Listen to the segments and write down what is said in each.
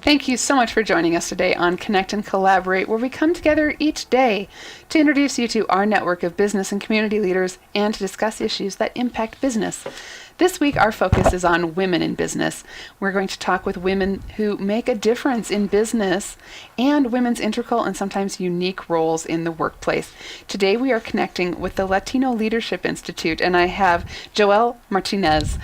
Thank you so much for joining us today on Connect and Collaborate, where we come together each day to introduce you to our network of business and community leaders and to discuss issues that impact business. This week, our focus is on women in business. We're going to talk with women who make a difference in business and women's integral and sometimes unique roles in the workplace. Today, we are connecting with the Latino Leadership Institute, and I have Joelle Martinez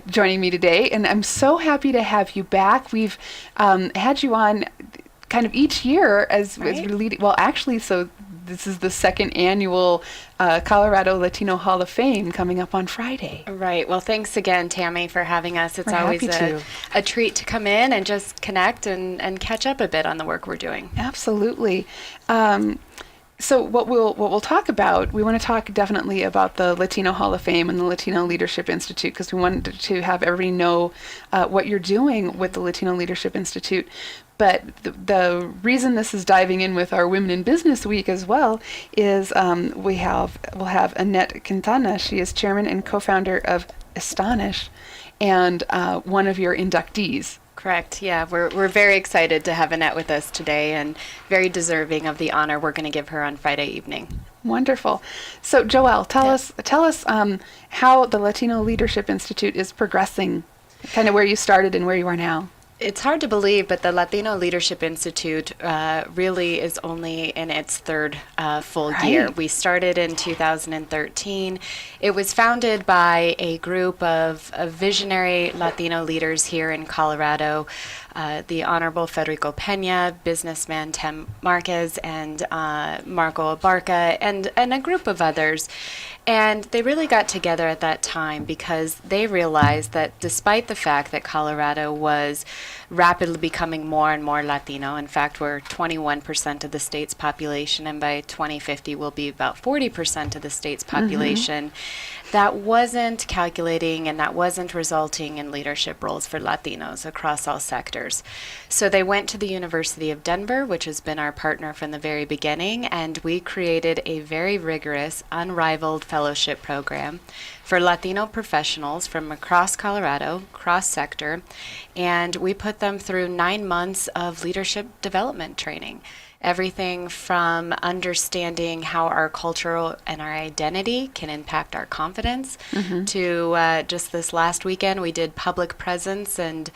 joining me today, and I'm so happy to have you back. We've had you on kind of each year as we're leading. Well, actually, so this is the second annual Colorado Latino Hall of Fame coming up on Friday. Right. Well, thanks again, Tammy, for having us. It's We're always happy a treat to come in and just connect and catch up a bit on the work we're doing. Absolutely. So what we'll talk about, we want to talk definitely about the Latino Hall of Fame and the Latino Leadership Institute, because we wanted to have everybody know what you're doing with the Latino Leadership Institute. But the reason this is diving in with our Women in Business Week as well is we'll have Annette Quintana. She is chairman and co-founder of Istonish and one of your inductees. Correct. Yeah, we're very excited to have Annette with us today and very deserving of the honor we're going to give her on Friday evening. Wonderful. So, Joelle, tell us how the Latino Leadership Institute is progressing, kind of where you started and where you are now. It's hard to believe, but the Latino Leadership Institute really is only in its third full year. We started in 2013. It was founded by a group of visionary Latino leaders here in Colorado, the Honorable Federico Pena, businessman Tim Marquez, and Marco Abarca, and a group of others. And they really got together at that time because they realized that despite the fact that Colorado was rapidly becoming more and more Latino, in fact, we're 21% of the state's population, and by 2050 we'll be about 40% of the state's population, that wasn't calculating and that wasn't resulting in leadership roles for Latinos across all sectors. So they went to the University of Denver, which has been our partner from the very beginning, and we created a very rigorous, unrivaled fellowship program for Latino professionals from across Colorado, cross-sector, and we put them through 9 months of leadership development training. Everything from understanding how our culture and our identity can impact our confidence to just this last weekend we did public presence and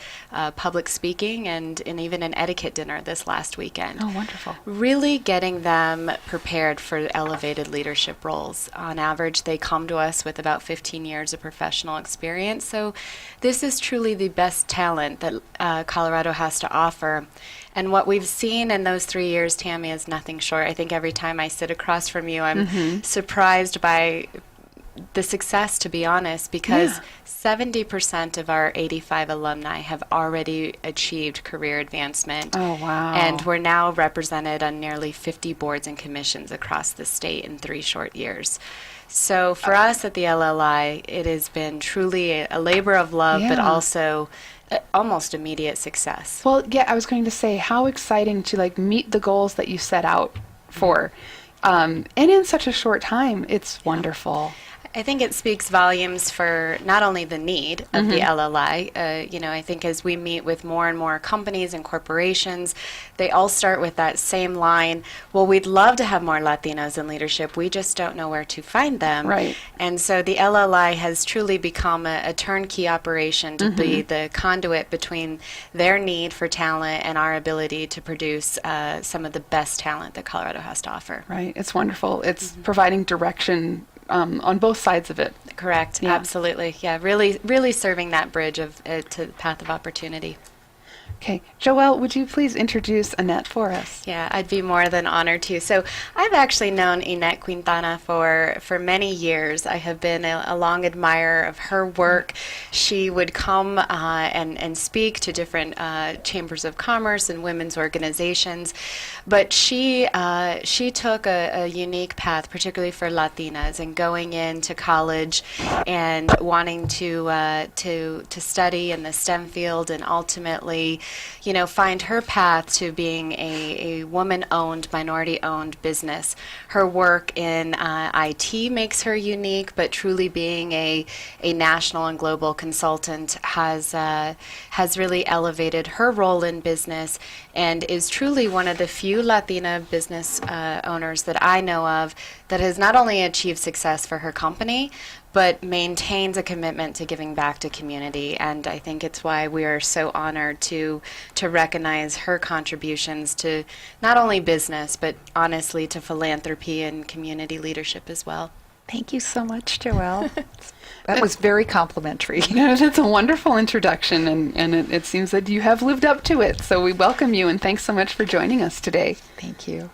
public speaking and even an etiquette dinner this last weekend. Oh, wonderful. Really getting them prepared for elevated leadership roles. On average, they come to us with about 15 years of professional experience. So this is truly the best talent that Colorado has to offer. And what we've seen in those 3 years, Tammy, is nothing short. I think every time I sit across from you, I'm surprised by the success, to be honest, because 70% of our 85 alumni have already achieved career advancement. Oh, wow. And we're now represented on nearly 50 boards and commissions across the state in 3 short years. So for us at the LLI, it has been truly a labor of love, but also almost immediate success. Well, yeah, I was going to say, how exciting to meet the goals that you set out for, and in such a short time. It's wonderful. I think it speaks volumes for not only the need of the LLI. I think as we meet with more and more companies and corporations, they all start with that same line, well, we'd love to have more Latinos in leadership. We just don't know where to find them. Right. And so the LLI has truly become a turnkey operation to be the conduit between their need for talent and our ability to produce some of the best talent that Colorado has to offer. Right. It's wonderful. It's providing direction on both sides of it. Correct. Yeah. Absolutely. Yeah. Really serving that bridge to the path of opportunity. Okay. Joelle, would you please introduce Annette for us? Yeah, I'd be more than honored to. So I've actually known Annette Quintana for many years. I have been a long admirer of her work. She would come and speak to different chambers of commerce and women's organizations. But she took a unique path, particularly for Latinas, and going into college and wanting to study in the STEM field and ultimately really, find her path to being a woman-owned, minority-owned business. Her work in IT makes her unique, but truly being a national and global consultant has really elevated her role in business, and is truly one of the few Latina business owners that I know of that has not only achieved success for her company, but maintains a commitment to giving back to community. And I think it's why we are so honored to recognize her contributions to not only business, but honestly to philanthropy and community leadership as well. Thank you so much, Joelle. That was very complimentary. That's a wonderful introduction, and it seems that you have lived up to it. So we welcome you, and thanks so much for joining us today. Thank you.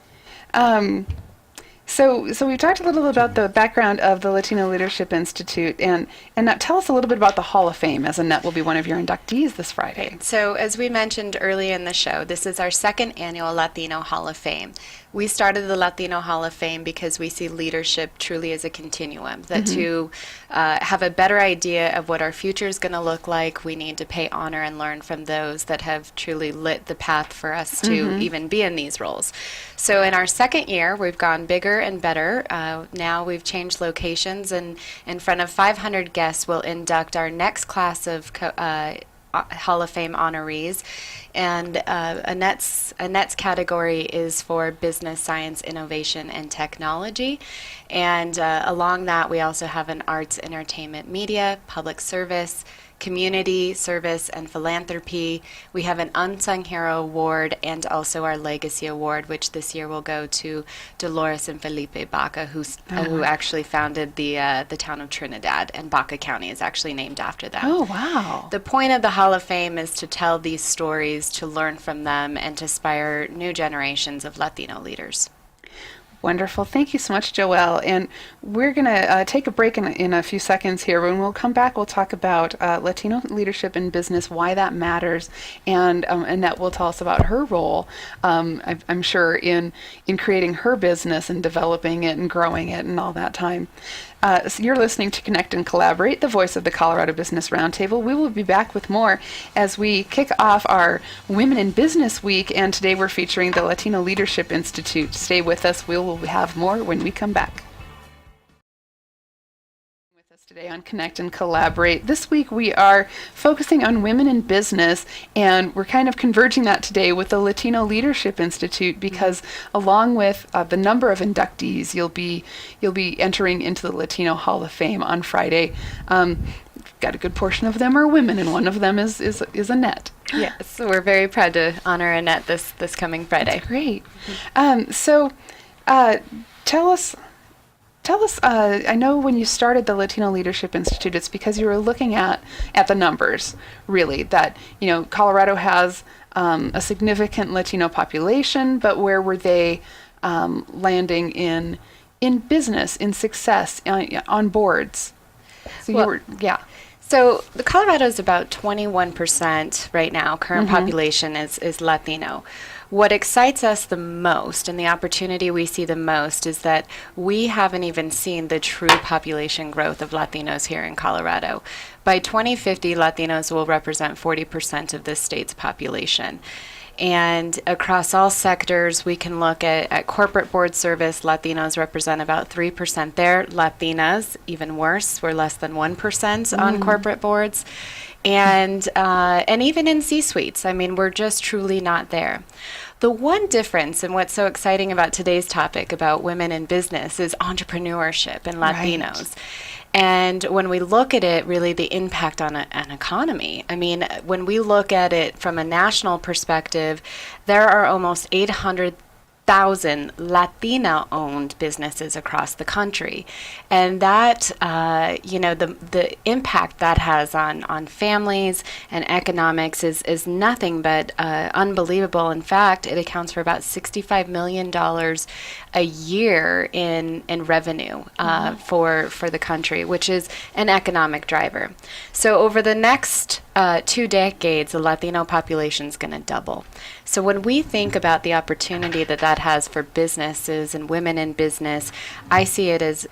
So we've talked a little about the background of the Latino Leadership Institute, and now tell us a little bit about the Hall of Fame, as Annette will be one of your inductees this Friday. So as we mentioned earlier in the show, this is our second annual Latino Hall of Fame. We started the Latino Hall of Fame because we see leadership truly as a continuum, that to have a better idea of what our future is going to look like, we need to pay honor and learn from those that have truly lit the path for us to even be in these roles. So in our second year, we've gone bigger and better. Now we've changed locations, and in front of 500 guests, we'll induct our next class of Hall of Fame honorees. And Annette's category is for business, science, innovation, and technology. And along that, we also have an arts, entertainment, media, public service, community service, and philanthropy. We have an Unsung Hero Award and also our Legacy Award, which this year will go to Dolores and Felipe Baca, who actually founded the town of Trinidad, and Baca County is actually named after them. Oh, wow. The point of the Hall of Fame is to tell these stories, to learn from them, and to inspire new generations of Latino leaders. Wonderful. Thank you so much, Joelle. And we're going to take a break in a few seconds here. When we'll come back, we'll talk about Latino leadership in business, why that matters, and Annette will tell us about her role, I'm sure, in creating her business and developing it and growing it and all that time. So you're listening to Connect and Collaborate, the voice of the Colorado Business Roundtable. We will be back with more as we kick off our Women in Business Week, and today we're featuring the Latino Leadership Institute. Stay with us. We will have more when we come back. With us today on Connect and Collaborate. This week we are focusing on women in business, and we're kind of converging that today with the Latino Leadership Institute, because along with the number of inductees, you'll be entering into the Latino Hall of Fame on Friday. Got a good portion of them are women, and one of them is Annette. Yes, so we're very proud to honor Annette this coming Friday. That's great. So tell us, I know when you started the Latino Leadership Institute, it's because you were looking at the numbers, really, that, Colorado has a significant Latino population, but where were they landing in business, in success, on boards? So So the Colorado is about 21% right now. Current population is Latino. What excites us the most, and the opportunity we see the most, is that we haven't even seen the true population growth of Latinos here in Colorado. By 2050, Latinos will represent 40% of the state's population. And across all sectors, we can look at corporate board service. Latinos represent about 3% there. Latinas, even worse, we're less than 1% on corporate boards. And even in C-suites, we're just truly not there. The one difference, and what's so exciting about today's topic about women in business, is entrepreneurship and Latinos. Right. And when we look at it, really the impact on an economy, when we look at it from a national perspective, there are almost 800,000 Latina-owned businesses across the country. And that, the impact that has on families and economics is nothing but unbelievable. In fact, it accounts for about $65 million a year in revenue for the country, which is an economic driver. So over the next 2 decades, the Latino population is going to double. So when we think about the opportunity that that has for businesses and women in business, I see it as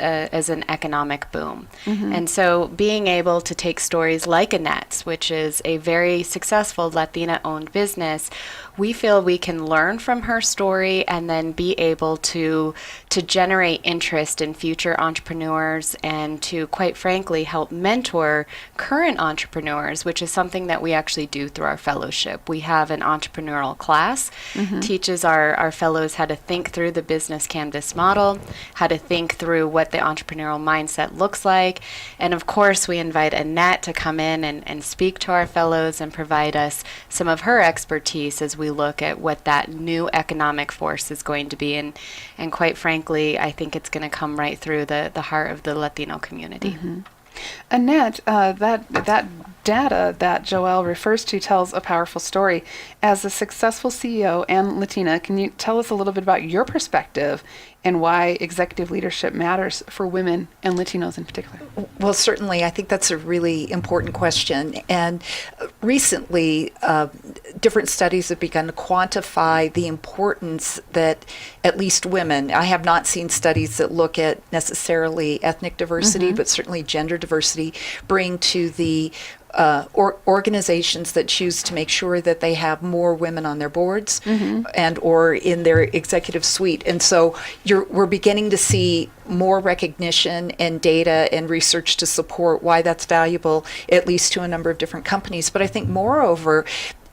an economic boom. And so being able to take stories like Annettes, which is a very successful Latina-owned business, we feel we can learn from her story and then be able to generate interest in future entrepreneurs and to, quite frankly, help mentor current entrepreneurs, which is something that we actually do through our fellowship. We have an entrepreneurial class, teaches our fellows how to think through the business canvas model, how to think through what the entrepreneurial mindset looks like. And of course, we invite Annette to come in and speak to our fellows and provide us some of her expertise as we look at what that new economic force is going to be. And quite frankly, I think it's going to come right through the heart of the Latino community. Annette, that data that Joelle refers to tells a powerful story. As a successful CEO and Latina, can you tell us a little bit about your perspective and why executive leadership matters for women and Latinos in particular? Well, certainly, I think that's a really important question. And recently, different studies have begun to quantify the importance that at least women, I have not seen studies that look at necessarily ethnic diversity, but certainly gender diversity, bring to the organizations that choose to make sure that they have more women on their boards and or in their executive suite. And so we're beginning to see more recognition and data and research to support why that's valuable, at least to a number of different companies. But I think moreover,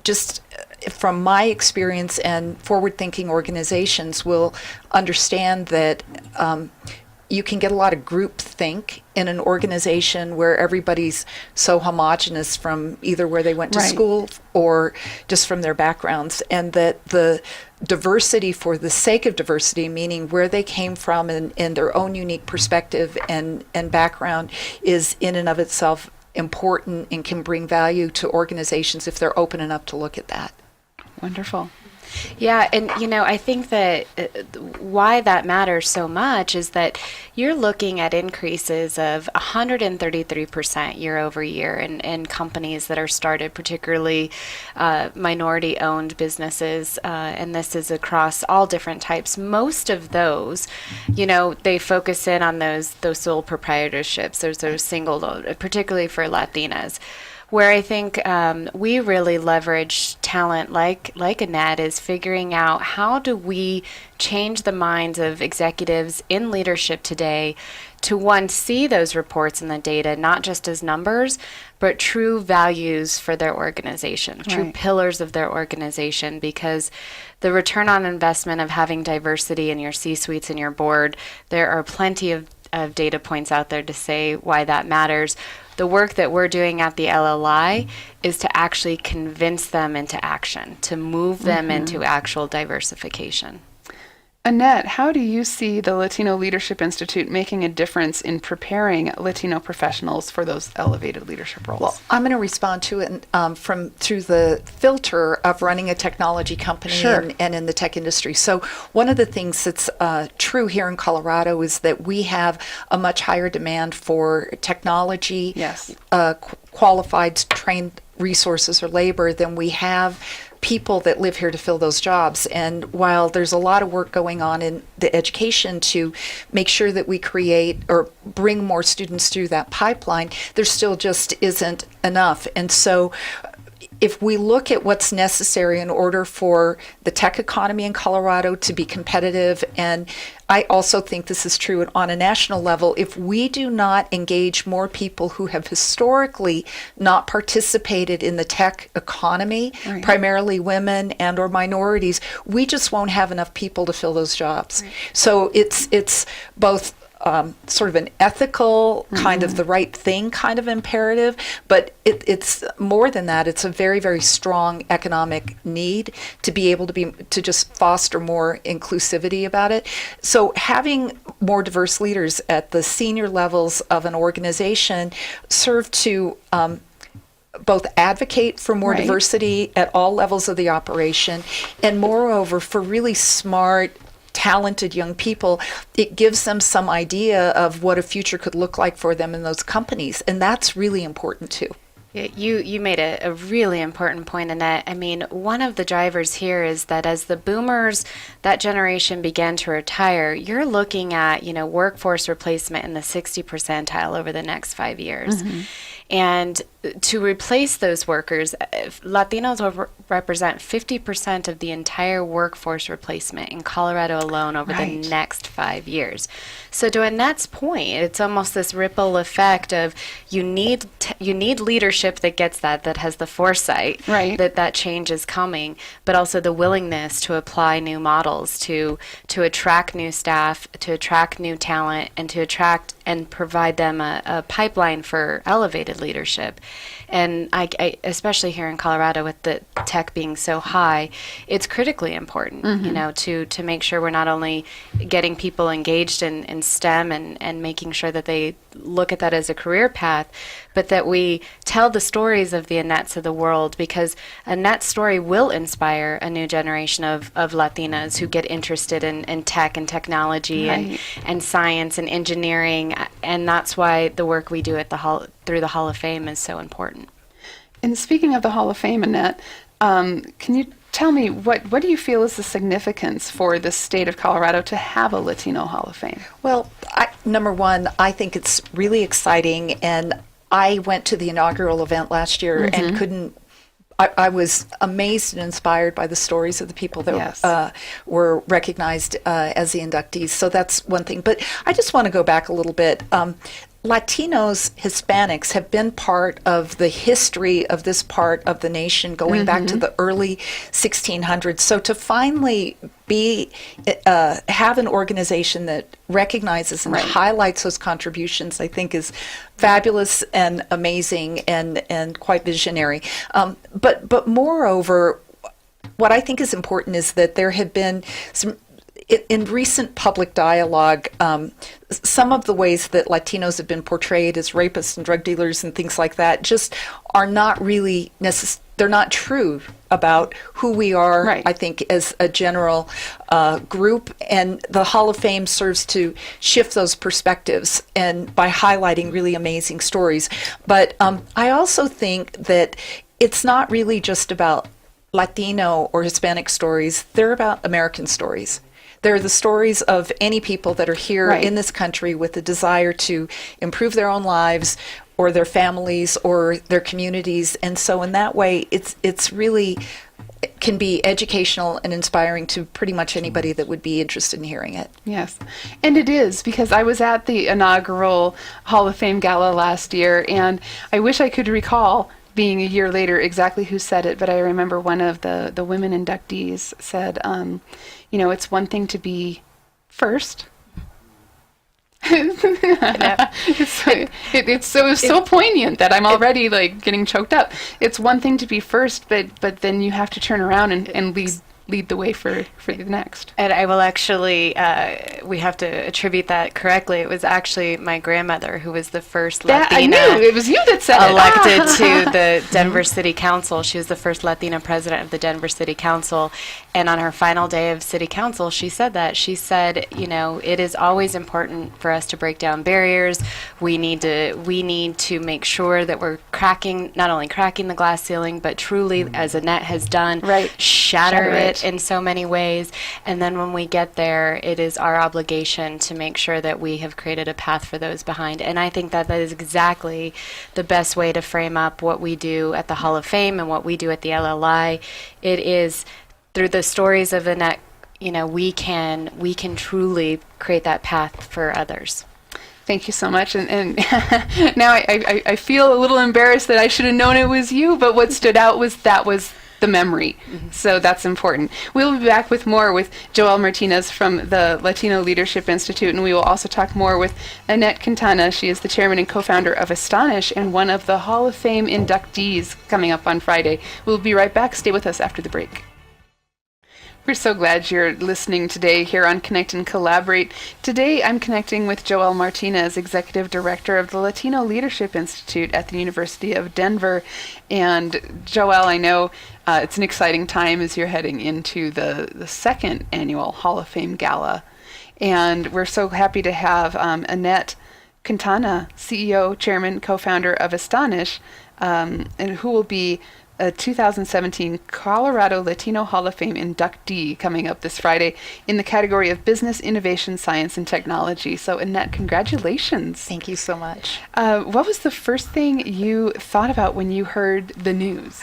just from my experience, and forward-thinking organizations will understand that you can get a lot of groupthink in an organization where everybody's so homogenous from either where they went to school or just from their backgrounds, and that the diversity for the sake of diversity, meaning where they came from and their own unique perspective and background, is in and of itself important and can bring value to organizations if they're open enough to look at that. Wonderful. Yeah, and I think that why that matters so much is that you're looking at increases of 133% year over year in companies that are started, particularly minority-owned businesses, and this is across all different types. Most of those, they focus in on those sole proprietorships, those single, particularly for Latinas. Where I think we really leverage talent like Annette is figuring out how do we change the minds of executives in leadership today to, one, see those reports and the data not just as numbers, but true values for their organization, true pillars of their organization, because the return on investment of having diversity in your C-suites and your board, there are plenty of data points out there to say why that matters. The work that we're doing at the LLI is to actually convince them into action, to move them into actual diversification. Annette, how do you see the Latino Leadership Institute making a difference in preparing Latino professionals for those elevated leadership roles? Well, I'm going to respond to it through the filter of running a technology company and in the tech industry. So one of the things that's true here in Colorado is that we have a much higher demand for technology, qualified, trained resources or labor than we have people that live here to fill those jobs. And while there's a lot of work going on in the education to make sure that we create or bring more students through that pipeline, there still just isn't enough. And so if we look at what's necessary in order for the tech economy in Colorado to be competitive, and I also think this is true on a national level, if we do not engage more people who have historically not participated in the tech economy, primarily women and or minorities, we just won't have enough people to fill those jobs. So it's both sort of an ethical, kind of the right thing kind of imperative, but it's more than that. It's a very, very strong economic need to be able to just foster more inclusivity about it. So having more diverse leaders at the senior levels of an organization serve to both advocate for more diversity at all levels of the operation, and moreover, for really smart, talented young people, it gives them some idea of what a future could look like for them in those companies. And that's really important too. You made a really important point, Annette. I mean, one of the drivers here is that as the boomers, that generation began to retire, you're looking at, workforce replacement in the 60 percentile over the next 5 years. Mm-hmm. And to replace those workers, Latinos will represent 50% of the entire workforce replacement in Colorado alone over the next 5 years. So to Annette's point, it's almost this ripple effect of you need leadership that gets that has the foresight that change is coming, but also the willingness to apply new models, to attract new staff, to attract new talent, and to attract and provide them a pipeline for elevated leadership. And I especially here in Colorado with the tech being so high, it's critically important, to make sure we're not only getting people engaged in STEM and making sure that they look at that as a career path, but that we tell the stories of the Annettes of the world, because Annette's story will inspire a new generation of Latinas who get interested in tech and technology and science and engineering, and that's why the work we do at through the Hall of Fame is so important. And speaking of the Hall of Fame, Annette, can you tell me what do you feel is the significance for the state of Colorado to have a Latino Hall of Fame? Well, number one, I think it's really exciting, and I went to the inaugural event last year and I was amazed and inspired by the stories of the people that were recognized as the inductees. So that's one thing. But I just want to go back a little bit. Latinos, Hispanics have been part of the history of this part of the nation going back to the early 1600s. So to finally have an organization that recognizes and highlights those contributions, I think is fabulous and amazing and quite visionary. But moreover, what I think is important is that there have been some, in recent public dialogue, some of the ways that Latinos have been portrayed as rapists and drug dealers and things like that just are not really they're not true about who we are, I think, as a general group. And the Hall of Fame serves to shift those perspectives and by highlighting really amazing stories. But I also think that it's not really just about Latino or Hispanic stories. They're about American stories. They're the stories of any people that are here in this country with a desire to improve their own lives or their families or their communities. And so in that way, it's really can be educational and inspiring to pretty much anybody that would be interested in hearing it. Yes, and it is, because I was at the inaugural Hall of Fame Gala last year, and I wish I could recall being a year later exactly who said it, but I remember one of the women inductees said, it's one thing to be first. It's so poignant that I'm already getting choked up. It's one thing to be first, but then you have to turn around and lead the way for the next. And I will actually, we have to attribute that correctly. It was actually my grandmother who was the first Latina. I knew it was you that said elected to the Denver City Council. She was the first Latina president of the Denver City Council. And on her final day of City Council, she said that. She said, it is always important for us to break down barriers. We need to make sure that we're not only cracking the glass ceiling, but truly, as Annette has done, shatter it in so many ways. And then when we get there, it is our obligation to make sure that we have created a path for those behind. And I think that is exactly the best way to frame up what we do at the Hall of Fame and what we do at the LLI. It is through the stories of Annette, we can truly create that path for others. Thank you so much. And now I feel a little embarrassed that I should have known it was you, but what stood out was the memory. So that's important. We'll be back with more with Joel Martinez from the Latino Leadership Institute, and we will also talk more with Annette Quintana. She is the chairman and co-founder of Istonish and one of the Hall of Fame inductees coming up on Friday. We'll be right back. Stay with us after the break. We're so glad you're listening today here on Connect and Collaborate. Today I'm connecting with Joel Martinez, Executive Director of the Latino Leadership Institute at the University of Denver. And Joel, I know it's an exciting time as you're heading into the second annual Hall of Fame Gala. And we're so happy to have Annette Quintana, CEO, Chairman, Co-founder of Istonish, and who will be a 2017 Colorado Latino Hall of Fame inductee coming up this Friday in the category of Business, Innovation, Science, and Technology. So, Annette, congratulations. Thank you so much. What was the first thing you thought about when you heard the news?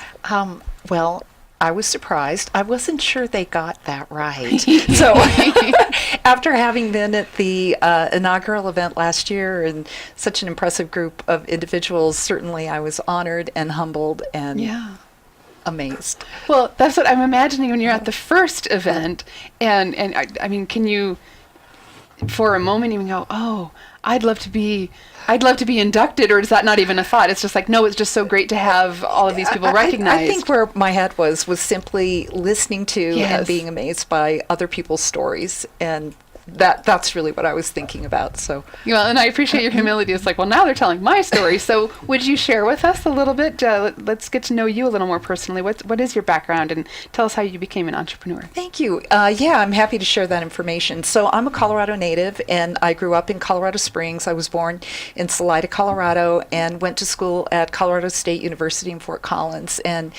Well, I was surprised. I wasn't sure they got that right. So after having been at the inaugural event last year and such an impressive group of individuals, certainly I was honored and humbled and amazed. Well, that's what I'm imagining when you're at the first event. And I mean, can you, for a moment, even go, oh, I'd love to be inducted, or is that not even a thought? It's just like, no, it's just so great to have all of these people recognized. I think where my head was simply listening to and being amazed by other people's stories, and that's really what I was thinking about. So, well, and I appreciate your humility. It's like, well, now they're telling my story. So, would you share with us a little bit? Let's get to know you a little more personally. What is your background, and tell us how you became an entrepreneur? Thank you. I'm happy to share that information. So, I'm a Colorado native, and I grew up in Colorado Springs. I was born in Salida, Colorado, and went to school at Colorado State University in Fort Collins, and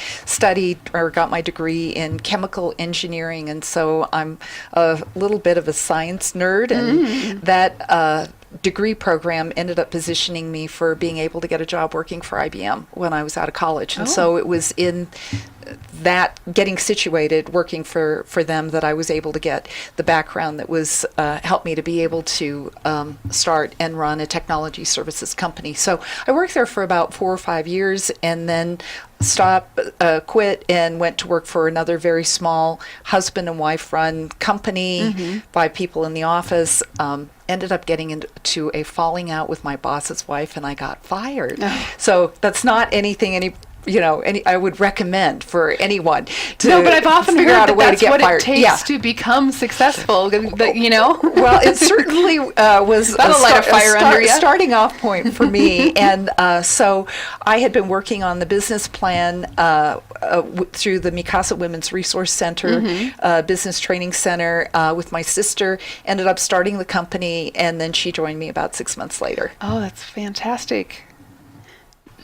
got my degree in chemical engineering. And so, I'm a little bit of a science nerd, and that degree program ended up positioning me for being able to get a job working for IBM when I was out of college. And so it was in that getting situated working for them that I was able to get the background that was helped me to be able to start and run a technology services company. So I worked there for about 4 or 5 years, and then quit and went to work for another very small husband and wife run company, 5 people in the office. Ended up getting into a falling out with my boss's wife, and I got fired. So that's not anything I would recommend for anyone to No, but I've often figure heard out a way that's to get what fired. it takes to become successful. Well, it certainly was That'll light a fire under you. Starting off point for me. And so I had been working on the business plan through the Mikasa Women's Resource Center, Business Training Center with my sister, ended up starting the company, and then she joined me about 6 months later. Oh, that's fantastic.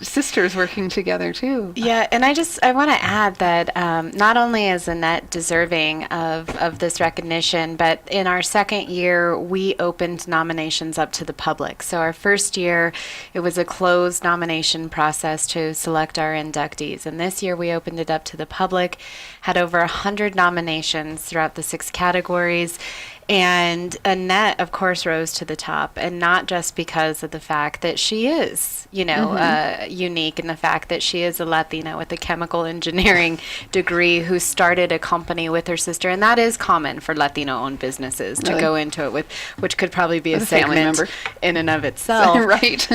Sisters working together too. Yeah, and I want to add that not only is Annette deserving of this recognition, but in our second year, we opened nominations up to the public. So our first year, it was a closed nomination process to select our inductees. And this year, we opened it up to the public, had over 100 nominations throughout the 6 categories. And Annette, of course, rose to the top, and not just because of the fact that she is, unique, and the fact that she is a Latina with a chemical engineering degree who started a company with her sister, and that is common for Latino-owned businesses to go into it with, which could probably be a segment in and of itself. Right.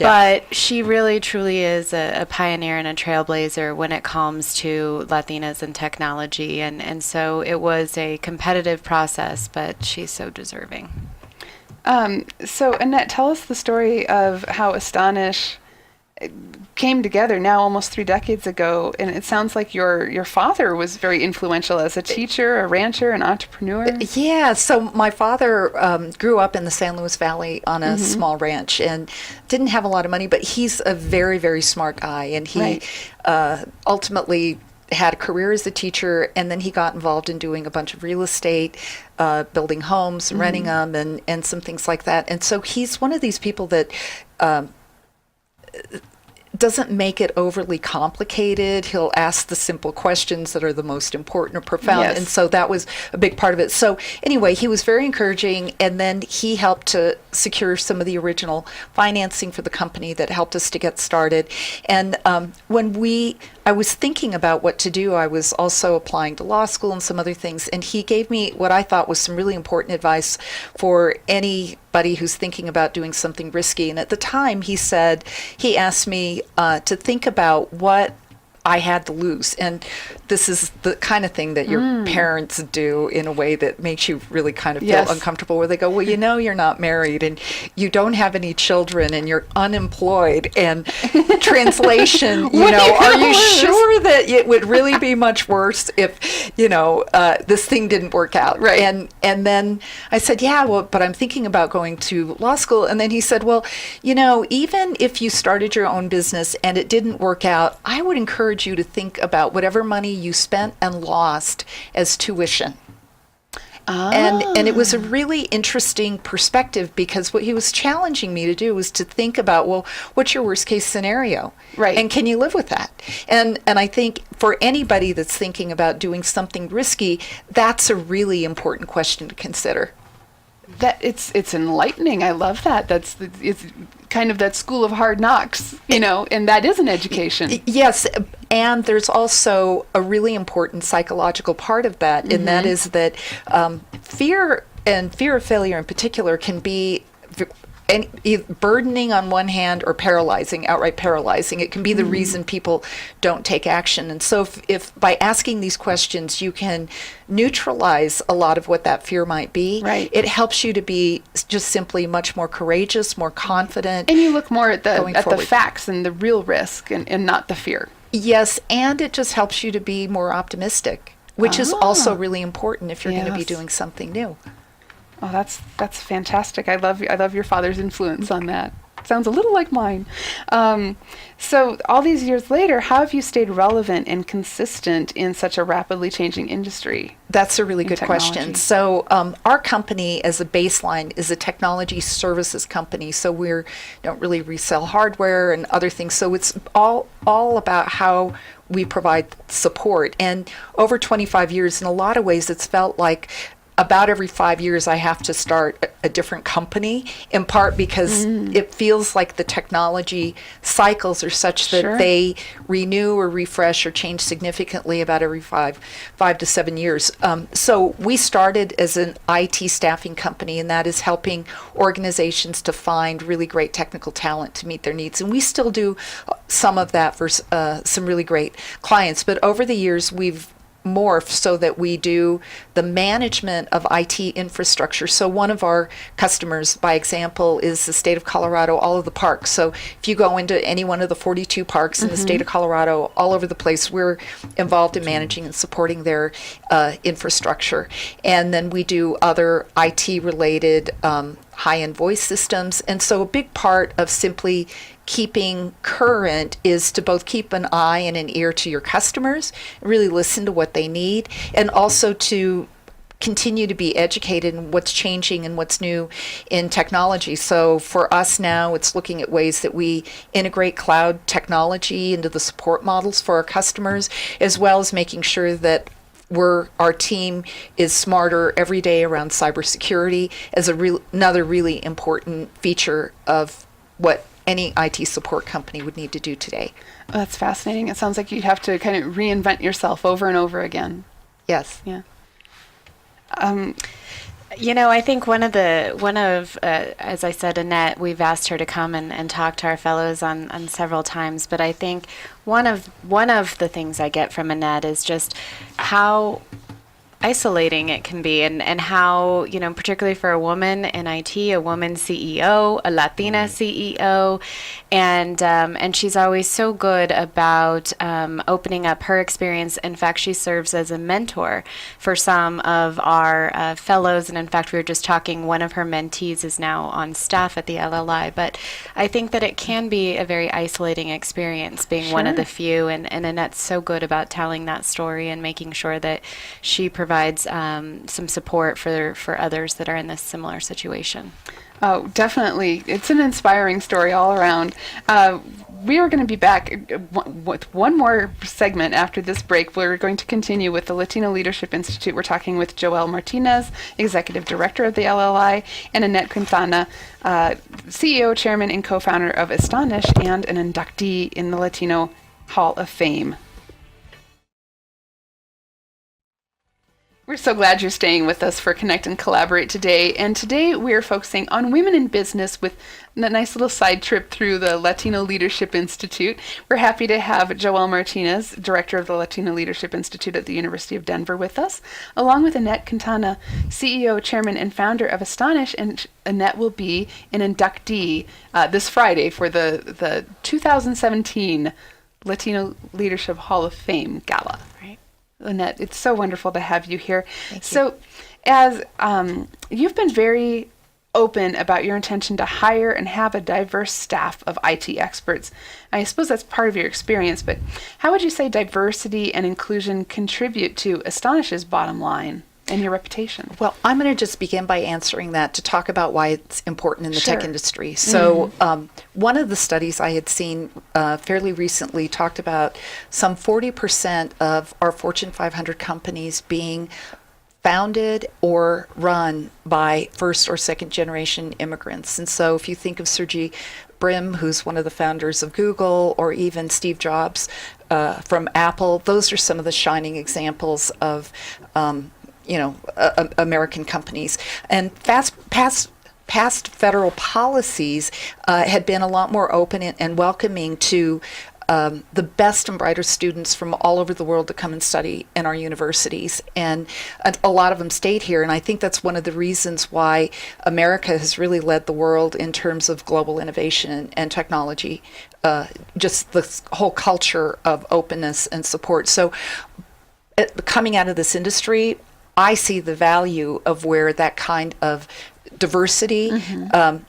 But she really, truly is a pioneer and a trailblazer when it comes to Latinas and technology, and so it was a competitive process, but she's so deserving. So Annette, tell us the story of how Istonish came together now almost 3 decades ago, and it sounds like your father was very influential as a teacher, a rancher, an entrepreneur. Yeah, so my father grew up in the San Luis Valley on a small ranch and didn't have a lot of money, but he's a very, very smart guy, and he ultimately had a career as a teacher, and then he got involved in doing a bunch of real estate, building homes, renting them, and some things like that. And so he's one of these people that doesn't make it overly complicated. He'll ask the simple questions that are the most important or profound. Yes. And so that was a big part of it. So anyway, he was very encouraging, and then he helped to secure some of the original financing for the company that helped us to get started. And when I was thinking about what to do, I was also applying to law school and some other things, and he gave me what I thought was some really important advice for anybody who's thinking about doing something risky. And at the time, he asked me to think about what I had to lose. And this is the kind of thing that your parents do in a way that makes you really kind of feel uncomfortable, where they go, well, you're not married and you don't have any children and you're unemployed. And translation, are you sure that it would really be much worse if, this thing didn't work out? Right. And then I said, yeah, well, but I'm thinking about going to law school. And then he said, well, even if you started your own business and it didn't work out, I would encourage you to think about whatever money you spent and lost as tuition. And it was a really interesting perspective, because what he was challenging me to do was to think about, well, what's your worst case scenario? Right. And can you live with that? And I think for anybody that's thinking about doing something risky, that's a really important question to consider. That it's enlightening. I love that. It's kind of that school of hard knocks, and that is an education. Yes, and there's also a really important psychological part of that, and that is that fear of failure in particular can be burdening on one hand, or outright paralyzing. It can be the reason people don't take action. And so if by asking these questions you can neutralize a lot of what that fear might be, right, it helps you to be just simply much more courageous, more confident. And you look more at the facts and the real risk, and not the fear. Yes, and it just helps you to be more optimistic, which is also really important if you're going to be doing something new. Oh, that's fantastic. I love your father's influence on that. Sounds a little like mine. So all these years later, how have you stayed relevant and consistent in such a rapidly changing industry? That's a really good question. So our company, as a baseline, is a technology services company. So we don't really resell hardware and other things. So it's all about how we provide support. And over 25 years, in a lot of ways, it's felt like about every 5 years I have to start a different company, in part because it feels like the technology cycles are such that they renew or refresh or change significantly about every 5 to 7 years. So we started as an IT staffing company, and that is helping organizations to find really great technical talent to meet their needs. And we still do some of that for some really great clients. But over the years, we've morph so that we do the management of IT infrastructure. So one of our customers, by example, is the state of Colorado, all of the parks. So if you go into any one of the 42 parks in the state of Colorado, all over the place, we're involved in managing and supporting their infrastructure. And then we do other IT-related high-end voice systems. And so a big part of simply keeping current is to both keep an eye and an ear to your customers, really listen to what they need, and also to continue to be educated in what's changing and what's new in technology. So for us now, it's looking at ways that we integrate cloud technology into the support models for our customers, as well as making sure that our team is smarter every day around cybersecurity as another really important feature of what any IT support company would need to do today. Oh, that's fascinating. It sounds like you'd have to kind of reinvent yourself over and over again. Yes. Yeah. I think one of as I said, Annette, we've asked her to come and talk to our fellows on several times, but I think one of the things I get from Annette is just how isolating it can be, and how, particularly for a woman in IT, a woman CEO, a Latina CEO, and she's always so good about opening up her experience. In fact, she serves as a mentor for some of our fellows, and in fact, we were just talking, one of her mentees is now on staff at the LLI, but I think that it can be a very isolating experience being one of the few, and Annette's so good about telling that story and making sure that she provides some support for others that are in this similar situation. Oh, definitely. It's an inspiring story all around. We are going to be back with one more segment after this break. We're going to continue with the Latino Leadership Institute. We're talking with Joelle Martinez, Executive Director of the LLI, and Annette Quintana, CEO, Chairman, and co-founder of Istonish, and an inductee in the Latino Hall of Fame. We're so glad you're staying with us for Connect and Collaborate today. And today we are focusing on women in business with a nice little side trip through the Latino Leadership Institute. We're happy to have Joelle Martinez, Director of the Latino Leadership Institute at the University of Denver with us, along with Annette Quintana, CEO, Chairman, and Founder of Istonish. And Annette will be an inductee this Friday for the 2017 Latino Leadership Hall of Fame Gala. Right. Annette, it's so wonderful to have you here. Thank you. So, as you've been very open about your intention to hire and have a diverse staff of IT experts, I suppose that's part of your experience, but how would you say diversity and inclusion contribute to Astonish's bottom line and your reputation? Well, I'm going to just begin by answering that to talk about why it's important in the Sure. tech industry. So one of the studies I had seen fairly recently talked about some 40% of our Fortune 500 companies being founded or run by first or second generation immigrants. And so if you think of Sergey Brin, who's one of the founders of Google, or even Steve Jobs from Apple, those are some of the shining examples of American companies. And past federal policies had been a lot more open and welcoming to the best and brightest students from all over the world to come and study in our universities. And a lot of them stayed here. And I think that's one of the reasons why America has really led the world in terms of global innovation and technology, just the whole culture of openness and support. So coming out of this industry, I see the value of where that kind of diversity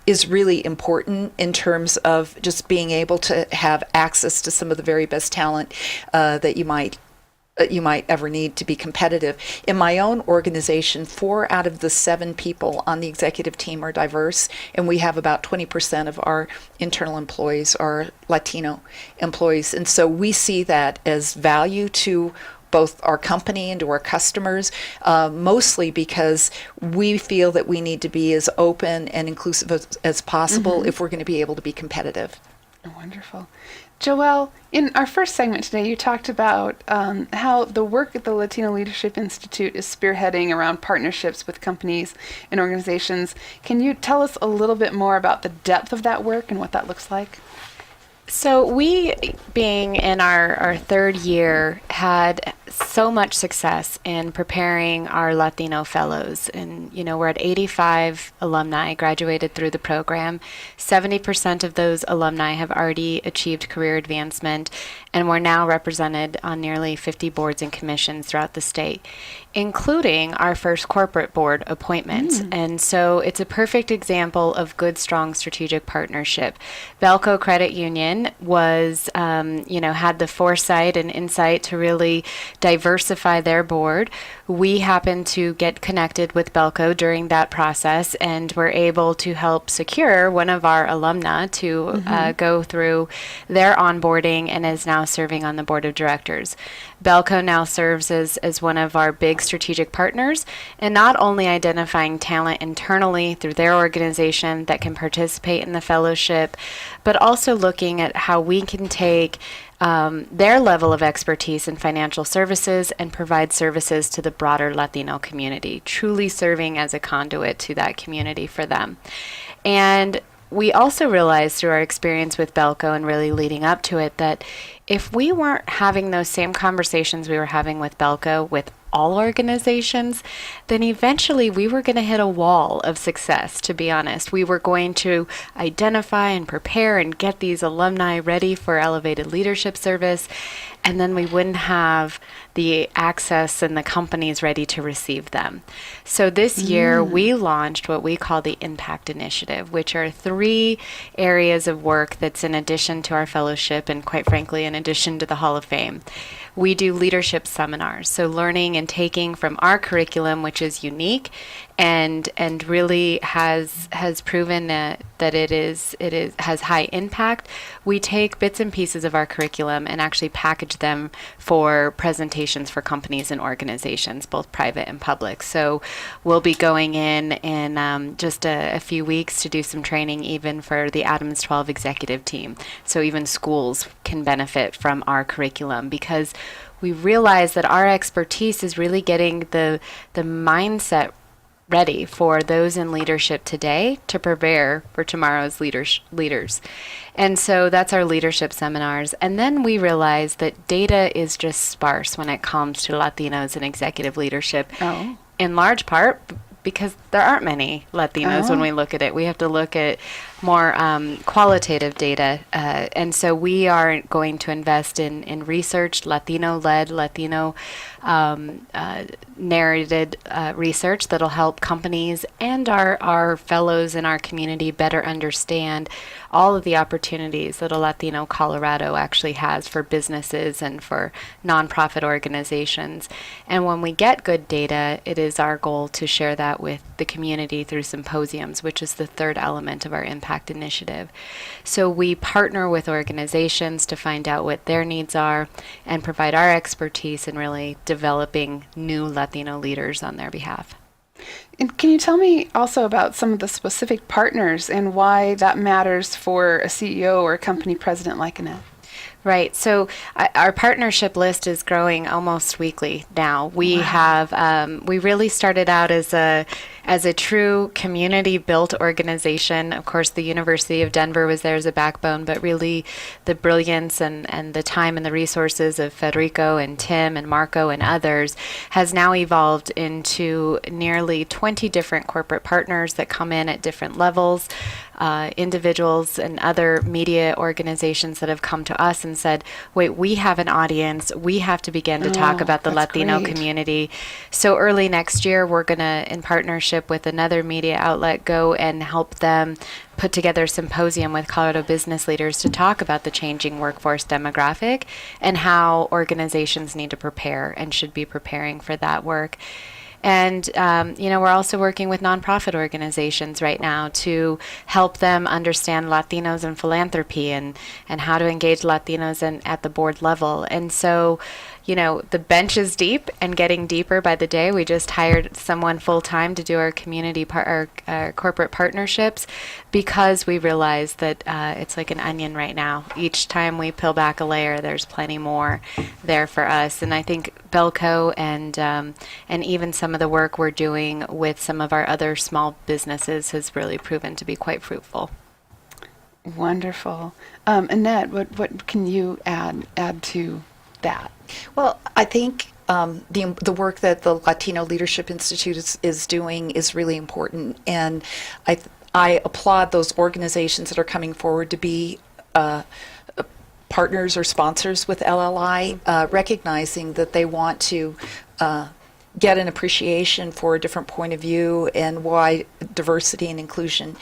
is really important in terms of just being able to have access to some of the very best talent that you might ever need to be competitive. In my own organization, 4 out of the 7 people on the executive team are diverse, and we have about 20% of our internal employees are Latino employees. And so we see that as value to both our company and to our customers, mostly because we feel that we need to be as open and inclusive as possible if we're going to be able to be competitive. Oh, wonderful. Joelle, in our first segment today, you talked about how the work at the Latino Leadership Institute is spearheading around partnerships with companies and organizations. Can you tell us a little bit more about the depth of that work and what that looks like? So we, being in our third year, had so much success in preparing our Latino fellows. And, we're at 85 alumni graduated through the program. 70% of those alumni have already achieved career advancement, and we're now represented on nearly 50 boards and commissions throughout the state, including our first corporate board appointment. And so it's a perfect example of good, strong strategic partnership. Belco Credit Union was, had the foresight and insight to really diversify their board. We happened to get connected with Belco during that process, and were able to help secure one of our alumna to go through their onboarding and is now serving on the board of directors. Belco now serves as one of our big strategic partners, and not only identifying talent internally through their organization that can participate in the fellowship, but also looking at how we can take their level of expertise in financial services and provide services to the broader Latino community, truly serving as a conduit to that community for them. And we also realized through our experience with Belco and really leading up to it that if we weren't having those same conversations we were having with Belco with all organizations, then eventually we were going to hit a wall of success, to be honest. We were going to identify and prepare and get these alumni ready for elevated leadership service, and then we wouldn't have the access and the companies ready to receive them. So this year we launched what we call the Impact Initiative, which are 3 areas of work that's in addition to our fellowship and, quite frankly, in addition to the Hall of Fame. We do leadership seminars, so learning and taking from our curriculum, which is unique and really has proven that it has high impact. We take bits and pieces of our curriculum and actually package them for presentations for companies and organizations, both private and public. So we'll be going in just a few weeks to do some training even for the Adams 12 executive team. So even schools can benefit from our curriculum because we realize that our expertise is really getting the mindset ready for those in leadership today to prepare for tomorrow's leaders. And so that's our leadership seminars. And then we realize that data is just sparse when it comes to Latinos in executive leadership. Oh. In large part because there aren't many Latinos when we look at it. We have to look at more qualitative data. And so we are going to invest in research, Latino-led, Latino narrated research that'll help companies and our fellows in our community better understand all of the opportunities that a Latino Colorado actually has for businesses and for nonprofit organizations. And when we get good data, it is our goal to share that with the community through symposiums, which is the third element of our impact initiative. So we partner with organizations to find out what their needs are and provide our expertise in really developing new Latino leaders on their behalf. And can you tell me also about some of the specific partners and why that matters for a CEO or a company president like Annette? Right. So our partnership list is growing almost weekly now. We have we really started out as a true community-built organization. Of course, the University of Denver was there as a backbone, but really the brilliance and the time and the resources of Federico and Tim and Marco and others has now evolved into nearly 20 different corporate partners that come in at different levels. Individuals and other media organizations that have come to us and said, wait, we have an audience. We have to begin to talk about the Latino community. So early next year, we're going to, in partnership with another media outlet, go and help them put together a symposium with Colorado business leaders to talk about the changing workforce demographic and how organizations need to prepare and should be preparing for that work. And, we're also working with nonprofit organizations right now to help them understand Latinos and philanthropy and how to engage Latinos at the board level. And so, the bench is deep and getting deeper by the day. We just hired someone full-time to do our community, our corporate partnerships, because we realize that it's like an onion right now. Each time we peel back a layer, there's plenty more there for us. And I think Belco and even some of the work we're doing with some of our other small businesses has really proven to be quite fruitful. Wonderful. Annette, what can you add to that? Well, I think the work that the Latino Leadership Institute is doing is really important, and I applaud those organizations that are coming forward to be partners or sponsors with LLI, recognizing that they want to get an appreciation for a different point of view and why diversity and inclusion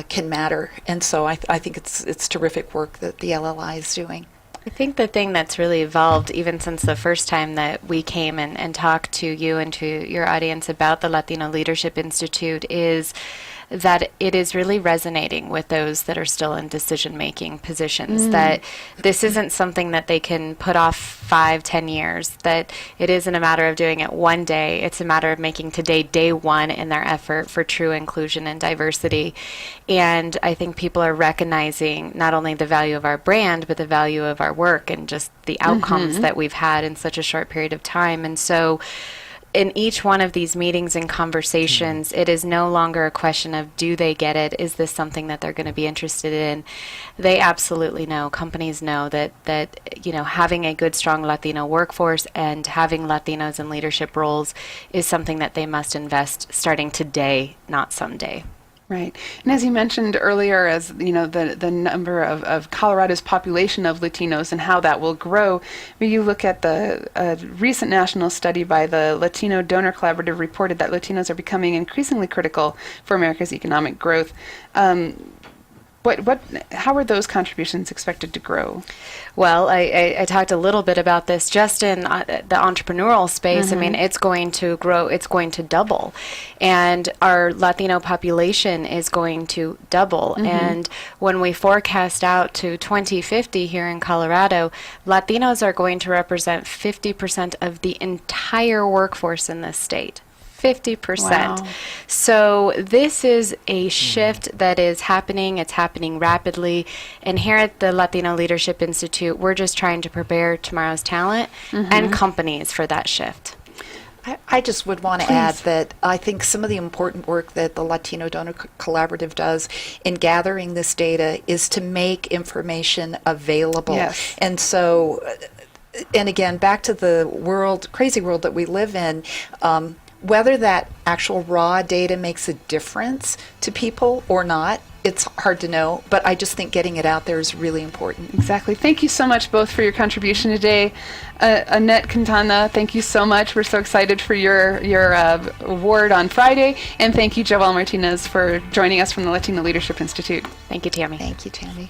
can matter. And so I think it's terrific work that the LLI is doing. I think the thing that's really evolved even since the first time that we came and talked to you and to your audience about the Latino Leadership Institute is that it is really resonating with those that are still in decision-making positions, that this isn't something that they can put off 5-10 years, that it isn't a matter of doing it one day, it's a matter of making today day one in their effort for true inclusion and diversity. And I think people are recognizing not only the value of our brand, but the value of our work and just the outcomes that we've had in such a short period of time. And so in each one of these meetings and conversations, it is no longer a question of do they get it? Is this something that they're going to be interested in? They absolutely know. Companies know that having a good, strong Latino workforce and having Latinos in leadership roles is something that they must invest starting today, not someday. Right. And as you mentioned earlier, as the number of Colorado's population of Latinos and how that will grow, when you look at the recent national study by the Latino Donor Collaborative reported that Latinos are becoming increasingly critical for America's economic growth. How are those contributions expected to grow? Well, I talked a little bit about this just in the entrepreneurial space. I mean, it's going to grow, it's going to double. And our Latino population is going to double. And when we forecast out to 2050 here in Colorado, Latinos are going to represent 50% of the entire workforce in this state. 50%. Wow. So this is a shift that is happening. It's happening rapidly. And here at the Latino Leadership Institute, we're just trying to prepare tomorrow's talent and companies for that shift. I just would want to add that I think some of the important work that the Latino Donor Collaborative does in gathering this data is to make information available. Yes. And so, and again, back to the crazy world that we live in, whether that actual raw data makes a difference to people or not, it's hard to know, but I just think getting it out there is really important. Exactly. Thank you so much both for your contribution today. Annette Quintana, thank you so much. We're so excited for your award on Friday. And thank you, Joelle Martinez, for joining us from the Latino Leadership Institute. Thank you, Tammy. Thank you, Tammy.